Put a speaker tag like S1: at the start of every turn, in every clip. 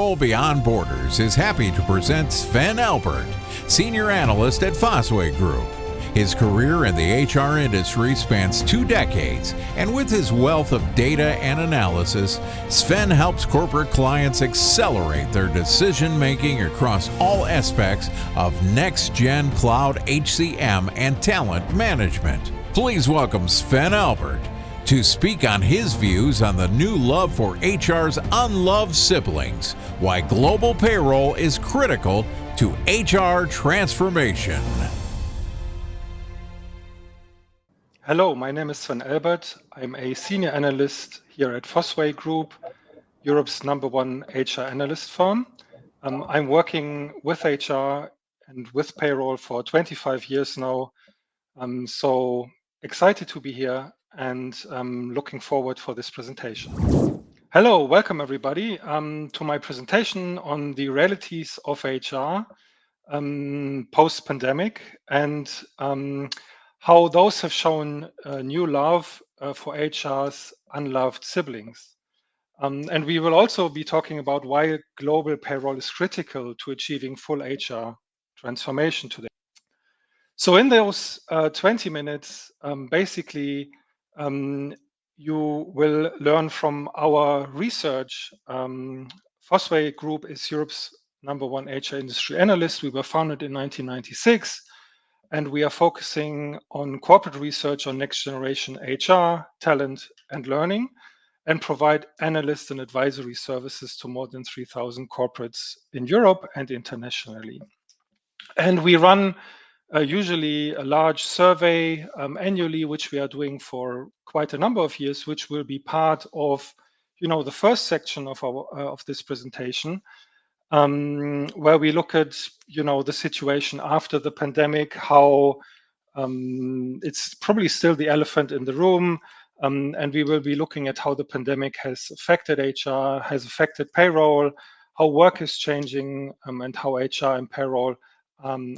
S1: Payroll Beyond Borders is happy to present Sven Elbert, Senior Analyst at Fosway Group. His career in the HR industry spans 2 decades, and with his wealth of data and analysis, Sven helps corporate clients accelerate their decision-making across all aspects of next-gen cloud HCM and talent management. Please welcome Sven Elbert to speak on his views on the new love for HR's unloved siblings, why global payroll is critical to HR transformation.
S2: Hello, my name is Sven Elbert. I'm a senior analyst here at Fosway Group, Europe's #1 HR analyst firm. I'm working with HR and with payroll for 25 years now. I'm so excited to be here and looking forward for this presentation. Hello, welcome everybody to my presentation on the realities of HR post-pandemic and how those have shown new love for HR's unloved siblings. And we will also be talking about why global payroll is critical to achieving full HR transformation today. So in those 20 minutes, basically, you will learn from our research. Fosway Group is Europe's #1 HR industry analyst. We were founded in 1996, and we are focusing on corporate research on next generation HR, talent, and learning, and provide analyst and advisory services to more than 3,000 corporates in Europe and internationally. And we run usually a large survey annually, which we are doing for quite a number of years, which will be part of, the first section of our of this presentation, where we look at, the situation after the pandemic, how it's probably still the elephant in the room, and we will be looking at how the pandemic has affected HR, has affected payroll, how work is changing, and how HR and payroll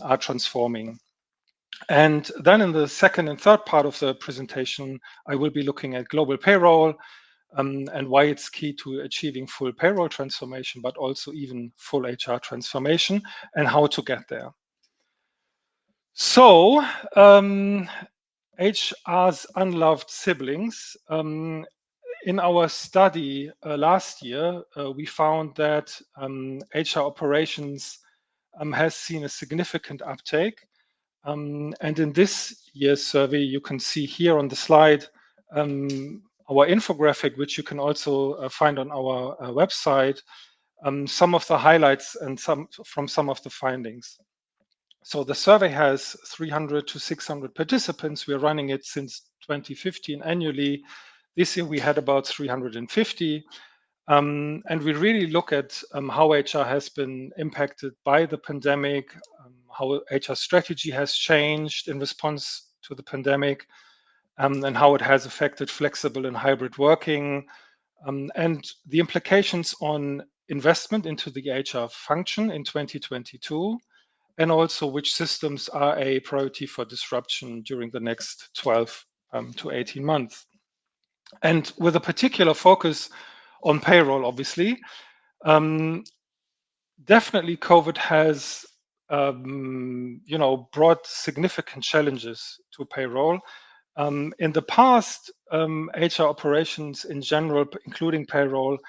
S2: are transforming. And then in the second and third part of the presentation, I will be looking at global payroll and why it's key to achieving full payroll transformation, but also even full HR transformation and how to get there. So HR's unloved siblings. In our study last year, we found that HR operations has seen a significant uptake. And in this year's survey, you can see here on the slide our infographic, which you can also find on our website, some of the highlights and from some of the findings. So the survey has 300 to 600 participants. We're running it since 2015 annually. This year we had about 350. And we really look at how HR has been impacted by the pandemic, how HR strategy has changed in response to the pandemic, and how it has affected flexible and hybrid working, and the implications on investment into the HR function in 2022, and also which systems are a priority for disruption during the next 12 to 18 months. And with a particular focus on payroll, obviously. Definitely COVID has, brought significant challenges to payroll. In the past, HR operations in general, including payroll,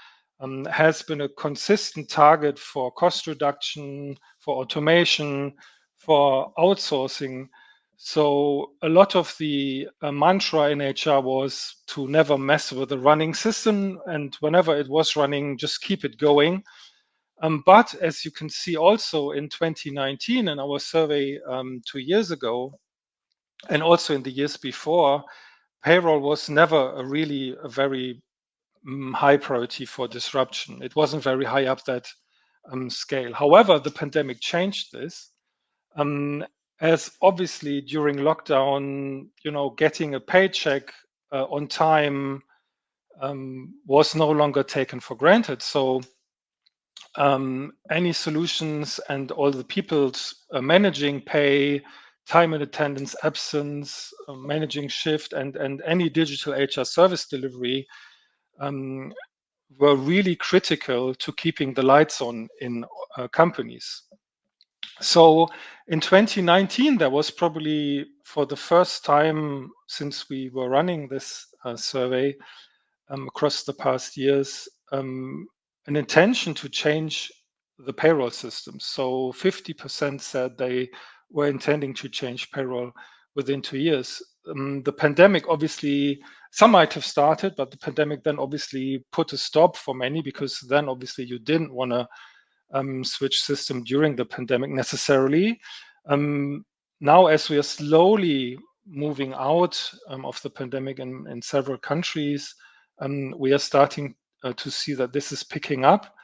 S2: has been a consistent target for cost reduction, for automation, for outsourcing. So a lot of the mantra in HR was to never mess with the running system, and whenever it was running, just keep it going. But as you can see also in 2019 in our survey 2 years ago, and also in the years before, payroll was never a very high priority for disruption. It wasn't very high up that scale. However, the pandemic changed this. As obviously during lockdown, getting a paycheck on time was no longer taken for granted. So any solutions and all the people's managing pay, time and attendance, absence, managing shift, and any digital HR service delivery were really critical to keeping the lights on in companies. So in 2019, there was probably for the first time since we were running this survey across the past years, an intention to change the payroll system. So 50% said they were intending to change payroll within 2 years. The pandemic, obviously, some might have started, but the pandemic then obviously put a stop for many, because then obviously you didn't want to switch system during the pandemic necessarily. Now, as we are slowly moving out of the pandemic in several countries, we are starting to see that this is picking up.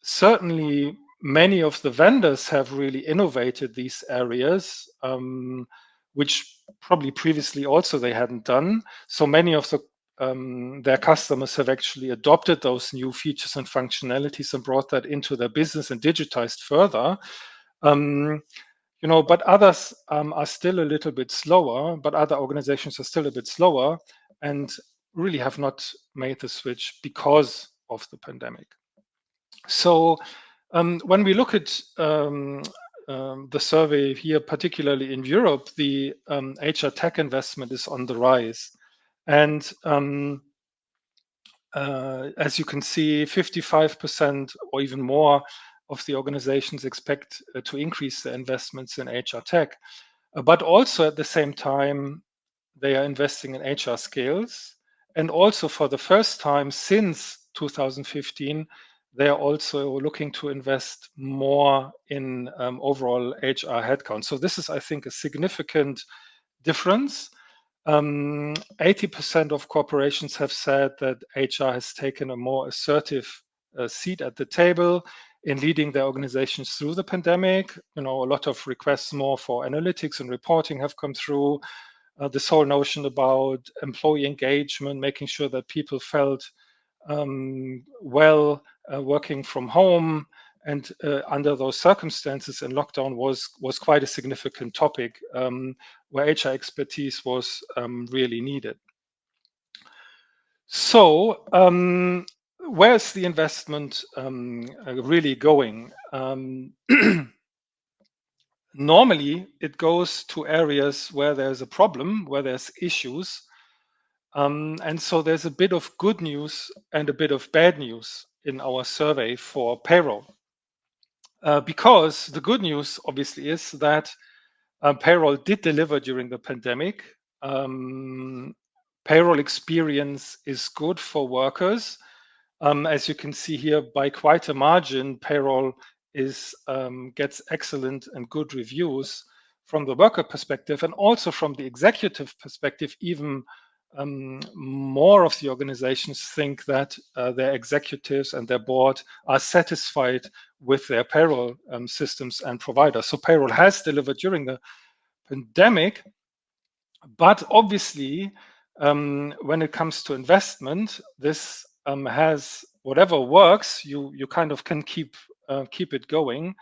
S2: Certainly, many of the vendors have really innovated these areas, which probably previously also they hadn't done. So many of their customers have actually adopted those new features and functionalities and brought that into their business and digitized further. But others are still a little bit slower, but other organizations are still a bit slower and really have not made the switch because of the pandemic. So when we look at the survey here, particularly in Europe, the HR tech investment is on the rise. And as you can see, 55% or even more of the organizations expect to increase their investments in HR tech. But also at the same time, they are investing in HR skills. And also for the first time since 2015, they are also looking to invest more in overall HR headcount. So this is, I think, a significant difference. 80% of corporations have said that HR has taken a more assertive seat at the table in leading their organizations through the pandemic. A lot of requests more for analytics and reporting have come through. This whole notion about employee engagement, making sure that people felt well working from home, and under those circumstances in lockdown was quite a significant topic where HR expertise was really needed. So where's the investment really going? Normally, it goes to areas where there's a problem, where there's issues. And so there's a bit of good news and a bit of bad news in our survey for payroll. Because the good news, obviously, is that payroll did deliver during the pandemic. Payroll experience is good for workers. As you can see here, by quite a margin, payroll gets excellent and good reviews from the worker perspective, and also from the executive perspective. Even more of the organizations think that their executives and their board are satisfied with their payroll systems and providers. So payroll has delivered during the pandemic, but obviously, when it comes to investment, this has whatever works. You kind of can keep it going.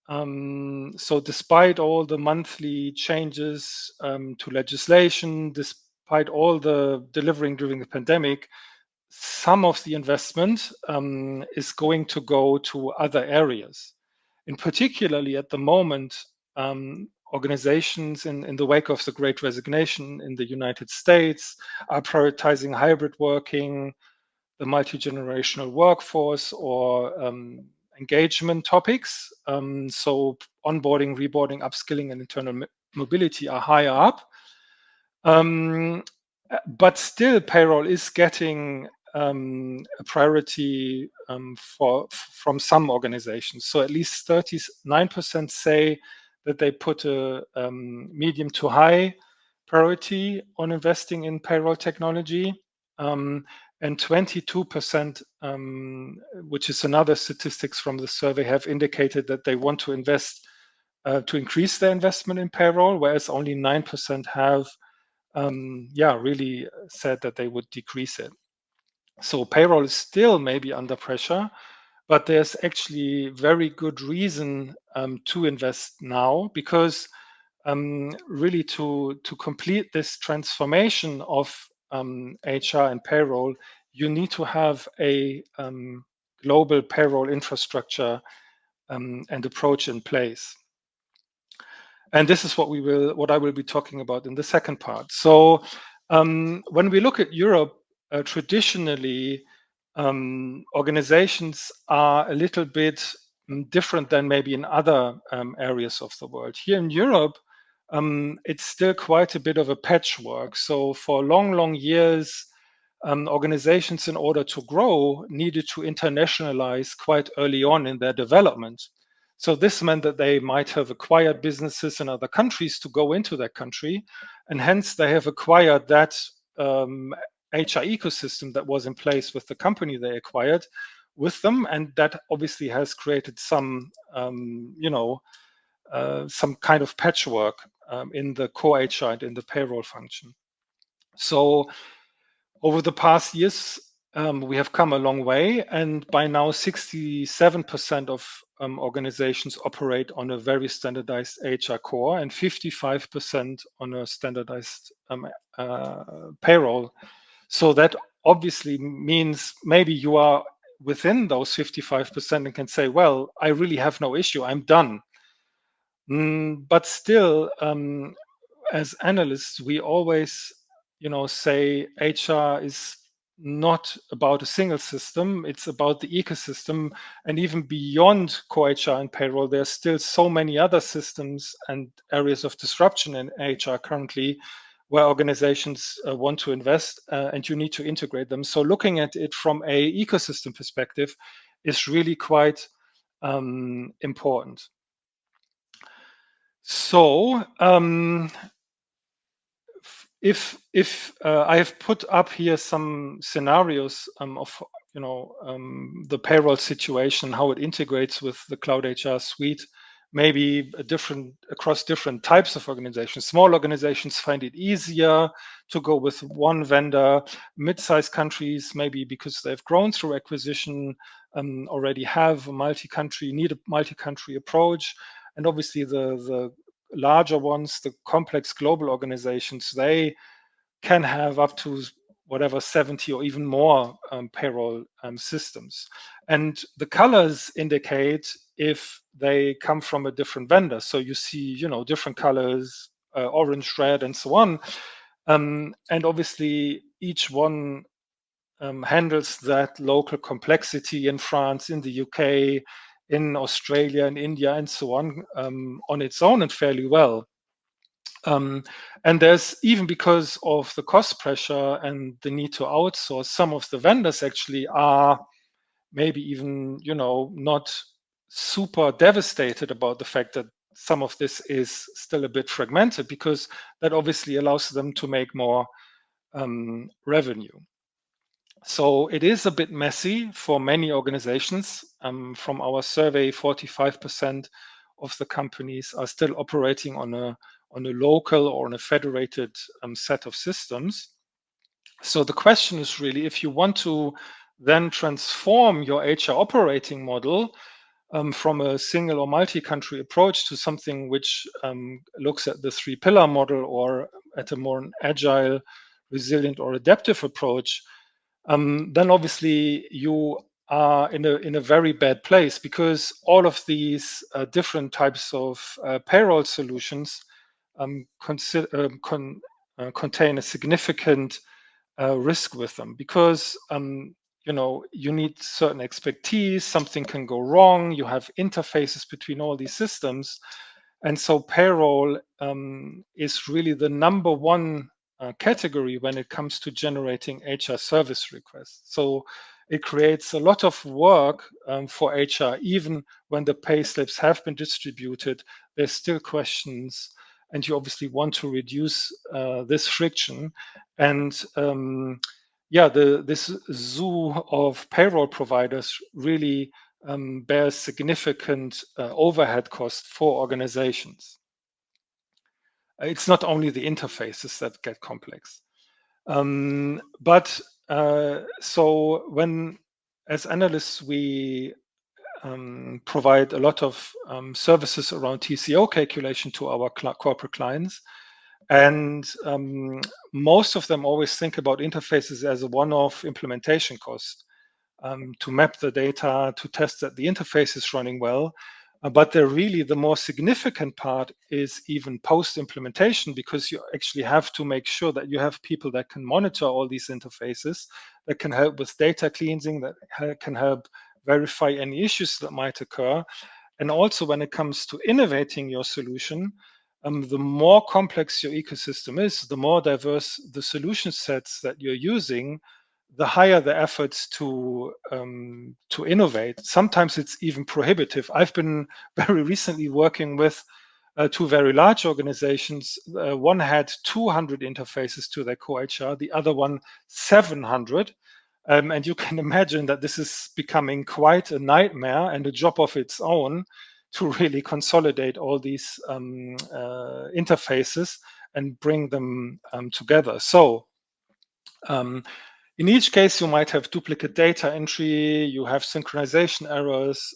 S2: So despite all the monthly changes to legislation, despite all the delivering during the pandemic, some of the investment is going to go to other areas. And particularly at the moment, organizations in the wake of the Great Resignation in the United States are prioritizing hybrid working, the multi-generational workforce, or engagement topics. So onboarding, reboarding, upskilling, and internal mobility are higher up. But still, payroll is getting a priority from some organizations. So at least 39% say that they put a medium to high priority on investing in payroll technology. And 22%, which is another statistics from the survey, have indicated that they want to invest to increase their investment in payroll, whereas only 9% have really said that they would decrease it. So payroll is still maybe under pressure, but there's actually very good reason to invest now, because really to complete this transformation of HR and payroll, you need to have a global payroll infrastructure and approach in place. And this is what I will be talking about in the second part. So when we look at Europe, traditionally, organizations are a little bit different than maybe in other areas of the world. Here in Europe, it's still quite a bit of a patchwork. So for long years, organizations, in order to grow, needed to internationalize quite early on in their development. So this meant that they might have acquired businesses in other countries to go into that country, and hence they have acquired that HR ecosystem that was in place with the company they acquired with them, and that obviously has created some, some kind of patchwork in the core HR and in the payroll function. So over the past years, we have come a long way, and by now 67% of organizations operate on a very standardized HR core and 55% on a standardized payroll. So that obviously means maybe you are within those 55% and can say, well, I really have no issue, I'm done. But still, as analysts, we always, say HR is not about a single system, it's about the ecosystem. And even beyond core HR and payroll, there's still so many other systems and areas of disruption in HR currently where organizations want to invest, and you need to integrate them. So looking at it from a ecosystem perspective is really quite important. So if I have put up here some scenarios of the payroll situation, how it integrates with the Cloud HR suite, maybe across different types of organizations. Small organizations find it easier to go with one vendor. Mid-sized countries, maybe because they've grown through acquisition, already have need a multi-country approach. And obviously the larger ones, the complex global organizations, they can have up to 70 or even more payroll systems. And the colors indicate if they come from a different vendor. So you see, different colors, orange, red, and so on. And obviously each one handles that local complexity in France, in the UK, in Australia, in India, and so on its own and fairly well. And there's, even because of the cost pressure and the need to outsource, some of the vendors actually are maybe even, not super devastated about the fact that some of this is still a bit fragmented, because that obviously allows them to make more revenue. So it is a bit messy for many organizations. From our survey, 45% of the companies are still operating on a local or on a federated set of systems. So the question is really, if you want to then transform your HR operating model from a single or multi-country approach to something which looks at the 3-pillar model, or at a more agile, resilient, or adaptive approach, then obviously you are in a very bad place, because all of these different types of payroll solutions contain a significant risk with them, because you need certain expertise, something can go wrong, you have interfaces between all these systems. And so payroll is really the number one category when it comes to generating HR service requests. So it creates a lot of work for HR. Even when the pay slips have been distributed, there's still questions, and you obviously want to reduce this friction. And this zoo of payroll providers really bears significant overhead costs for organizations. It's not only the interfaces that get complex. So when, as analysts, we provide a lot of services around TCO calculation to our corporate clients, And most of them always think about interfaces as a one-off implementation cost, to map the data, to test that the interface is running well. But they're really, the more significant part is even post-implementation, because you actually have to make sure that you have people that can monitor all these interfaces, that can help with data cleansing, that can help verify any issues that might occur. And also when it comes to innovating your solution, the more complex your ecosystem is, the more diverse the solution sets that you're using, the higher the efforts to innovate. Sometimes it's even prohibitive. I've been very recently working with two very large organizations. One had 200 interfaces to their core HR, the other one 700. And you can imagine that this is becoming quite a nightmare and a job of its own to really consolidate all these interfaces and bring them together. So in each case, you might have duplicate data entry, you have synchronization errors.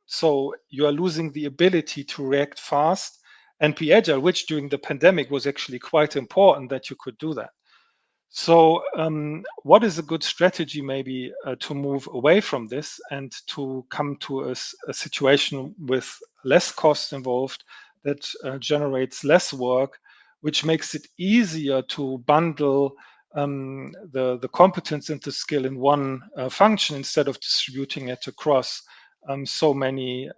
S2: So you are losing the ability to react fast and be agile, which during the pandemic was actually quite important that you could do that. So, what is a good strategy maybe to move away from this and to come to a situation with less cost involved that generates less work, which makes it easier to bundle the competence and the skill in one function instead of distributing it across so many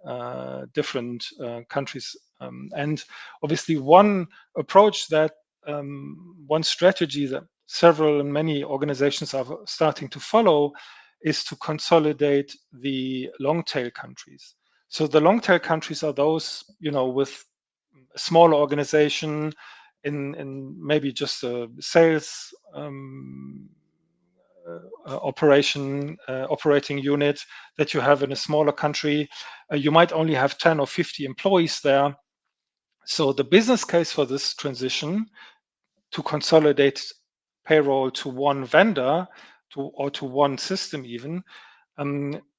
S2: different countries. And obviously, one approach that one strategy that several and many organizations are starting to follow is to consolidate the long tail countries. So the long tail countries are those, with a small organization in maybe just a sales operating unit that you have in a smaller country. You might only have 10 or 50 employees there. So the business case for this transition to consolidate payroll to one vendor or to one system even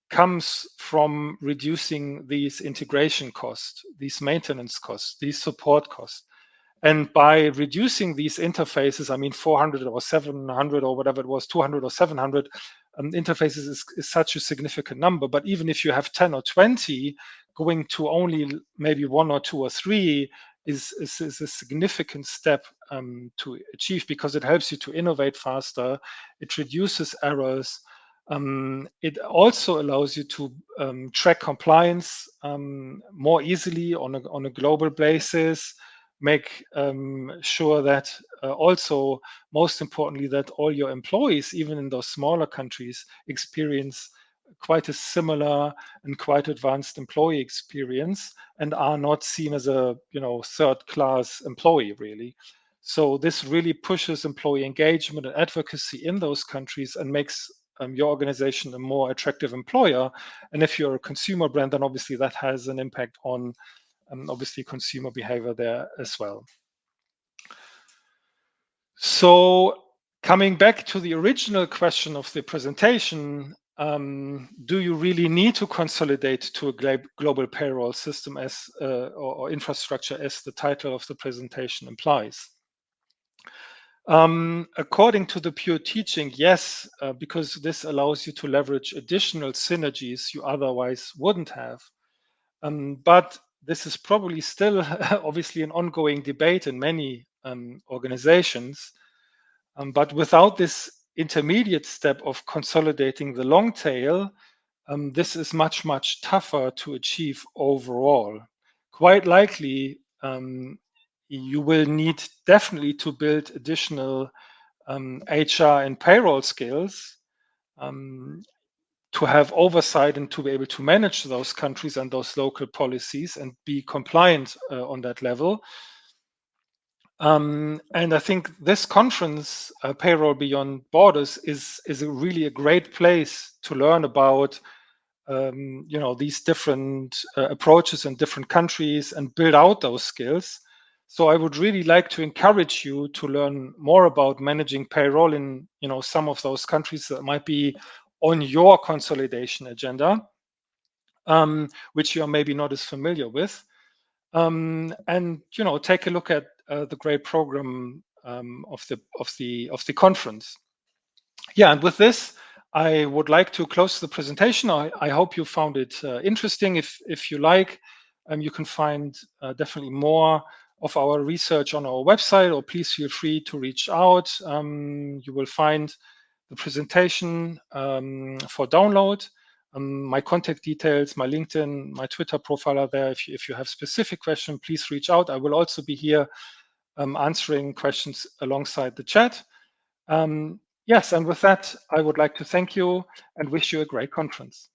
S2: comes from reducing these integration costs, these maintenance costs, these support costs. And by reducing these interfaces, I mean 400 or 700 or whatever it was, 200 or 700 interfaces is such a significant number. But even if you have 10 or 20, going to only maybe one or two or three is a significant step to achieve, because it helps you to innovate faster, it reduces errors. It also allows you to track compliance more easily on a global basis, make sure that also, most importantly, that all your employees, even in those smaller countries, experience quite a similar and quite advanced employee experience and are not seen as a third class employee, really. So this really pushes employee engagement and advocacy in those countries and makes your organization a more attractive employer. And if you're a consumer brand, then obviously that has an impact on obviously consumer behavior there as well. So coming back to the original question of the presentation, do you really need to consolidate to a global payroll system as or infrastructure, as the title of the presentation implies? According to the pure teaching, yes, because this allows you to leverage additional synergies you otherwise wouldn't have. But this is probably still obviously an ongoing debate in many organizations. But without this intermediate step of consolidating the long tail, this is much, much tougher to achieve overall. Quite likely, you will need definitely to build additional HR and payroll skills to have oversight and to be able to manage those countries and those local policies and be compliant on that level. And I think this conference, Payroll Beyond Borders, is really a great place to learn about these different approaches in different countries and build out those skills. So I would really like to encourage you to learn more about managing payroll in some of those countries that might be on your consolidation agenda, which you are maybe not as familiar with. And take a look at the great program of the conference. Yeah, and with this, I would like to close the presentation. I hope you found it interesting. If you like, you can find definitely more of our research on our website, or please feel free to reach out. You will find the presentation for download. My contact details, my LinkedIn, my Twitter profile are there. If you have specific questions, please reach out. I will also be here answering questions alongside the chat. Yes, and with that, I would like to thank you and wish you a great conference.